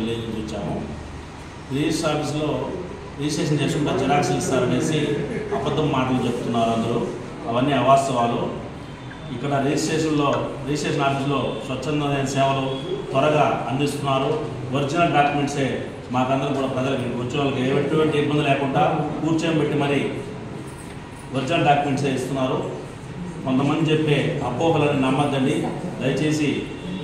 Village నుంచి వచ్చాము. Register ఆఫీస్లో రిజిస్ట్రేషన్ చేసుకుంటే జిరాక్స్లు ఇస్తారనేసి అబద్ధం మాటలు చెప్తున్నారు అందరూ. అవన్నీ అవాస్తవాలు. ఇక్కడ రిజిస్ట్రేషన్ ఆఫీస్లో స్వచ్ఛందమైన సేవలు త్వరగా అందిస్తున్నారు. ఒరిజినల్ డాక్యుమెంట్సే మాకందరం కూడా ప్రజలకి వచ్చే వాళ్ళకి ఎటువంటి ఇబ్బంది లేకుండా కూర్చోబెట్టి మరి ఒరిజినల్ డాక్యుమెంట్సే ఇస్తున్నారు. కొంతమంది చెప్పే అపోహలను నమ్మద్దండి. దయచేసి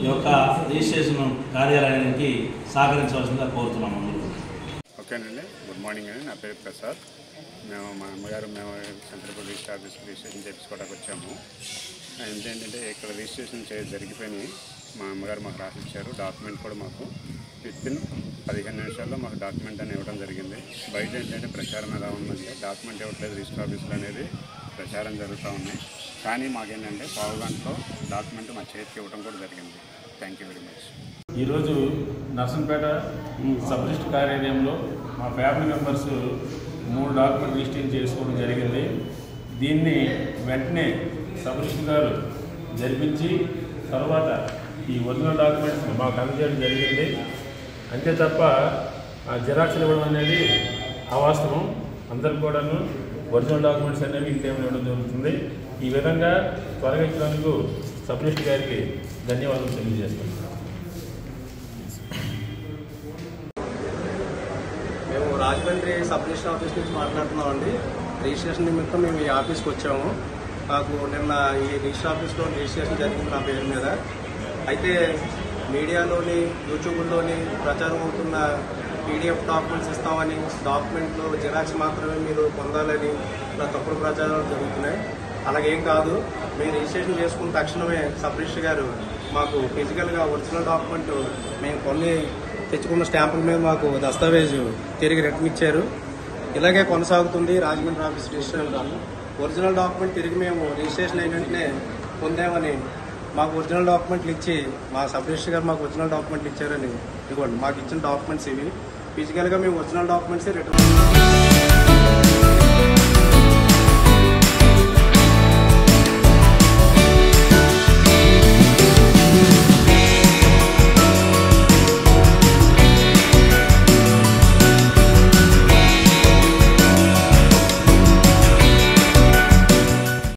ఈ యొక్క రిజిస్ట్రేషన్ కార్యాలయానికి సహకరించవలసిందిగా కోరుతున్నాము. ఓకేనండి. గుడ్ మార్నింగ్ అండి. నా పేరు ప్రసాద్. మా అమ్మగారు చంద్రపూర్ రిజిస్టర్ ఆఫీస్ రిజిస్ట్రేషన్ చేయించుకోవడానికి వచ్చాము. ఏంటంటే ఇక్కడ రిజిస్ట్రేషన్ జరిగిపోయినాయి. మా అమ్మగారు మాకు రాసిచ్చారు. డాక్యుమెంట్ కూడా మాకు వితిన్ 15 నిమిషాల్లో మాకు డాక్యుమెంట్ అని ఇవ్వడం జరిగింది. బయట ఏంటంటే ప్రచారం ఎలా ఉందంటే డాక్యుమెంట్ ఇవ్వట్లేదు రిజిస్టర్ ఆఫీసులో అనేది ప్రచారం జరుగుతూ ఉన్నాయి. కానీ మాకేంటంటే పావు గంటలో డాక్యుమెంట్ మా చేతికి ఇవ్వడం కూడా జరిగింది. Thank you very much. ఈరోజు నర్సంపేట సబ్ రిజిస్టర్ కార్యాలయంలో మా ఫ్యామిలీ మెంబర్స్ 3 డాక్యుమెంట్ రిజిస్ట్రేషన్ చేసుకోవడం జరిగింది. దీన్ని వెంటనే సబ్ రిజిస్టర్ గారు జరిపించి తర్వాత ఈ ఒరిజినల్ డాక్యుమెంట్స్ మాకు అందజేయడం జరిగింది. అంతే తప్ప జిరాక్స్లు ఇవ్వడం అనేది అవాస్తవం. అందరికి కూడాను ఒరిజినల్ డాక్యుమెంట్స్ అనేవి ఇంటి టైంలో ఇవ్వడం జరుగుతుంది. ఈ విధంగా త్వరగా ఇచ్చినందుకు సబ్ రిజిస్టర్ గారికి ధన్యవాదాలు తెలియజేస్తున్నాను. మేము రాజమండ్రి సబ్ రిజిస్టర్ ఆఫీస్ నుంచి మాట్లాడుతున్నామండి. రిజిస్ట్రేషన్ నిమిత్తం మేము ఈ ఆఫీస్కి వచ్చాము. నాకు నిన్న ఈ రిజిస్టర్ ఆఫీస్లో రిజిస్ట్రేషన్ జరిగింది నా పేరు మీద. అయితే మీడియాలోని యూట్యూబ్లోని ప్రచారం అవుతున్న PDF డాక్యుమెంట్స్ ఇస్తామని, డాక్యుమెంట్లు జిరాక్స్ మాత్రమే మీరు పొందాలని ఇలా తప్పుడు ప్రచారాలు జరుగుతున్నాయి. అలాగేం కాదు. మేము రిజిస్ట్రేషన్ చేసుకున్న తక్షణమే సబ్ రిజిస్టర్ గారు మాకు ఫిజికల్గా ఒరిజినల్ డాక్యుమెంట్ మేము కొన్ని తెచ్చుకున్న స్టాంపుల మీద మాకు దస్తావేజు తిరిగి రిటర్న్ ఇచ్చారు. ఇలాగే కొనసాగుతుంది Rajahmundry office registration. Original document తిరిగి మేము రిజిస్ట్రేషన్ అయిన వెంటనే పొందామని మాకు ఒరిజినల్ డాక్యుమెంట్లు ఇచ్చి మా సబ్ రిజిస్టర్ గారు మాకు ఒరిజినల్ డాక్యుమెంట్లు ఇచ్చారని ఇదిగోండి మాకు ఇచ్చిన డాక్యుమెంట్స్ ఇవి. ఫిజికల్గా మేము ఒరిజినల్ డాక్యుమెంట్స్ రిటర్న్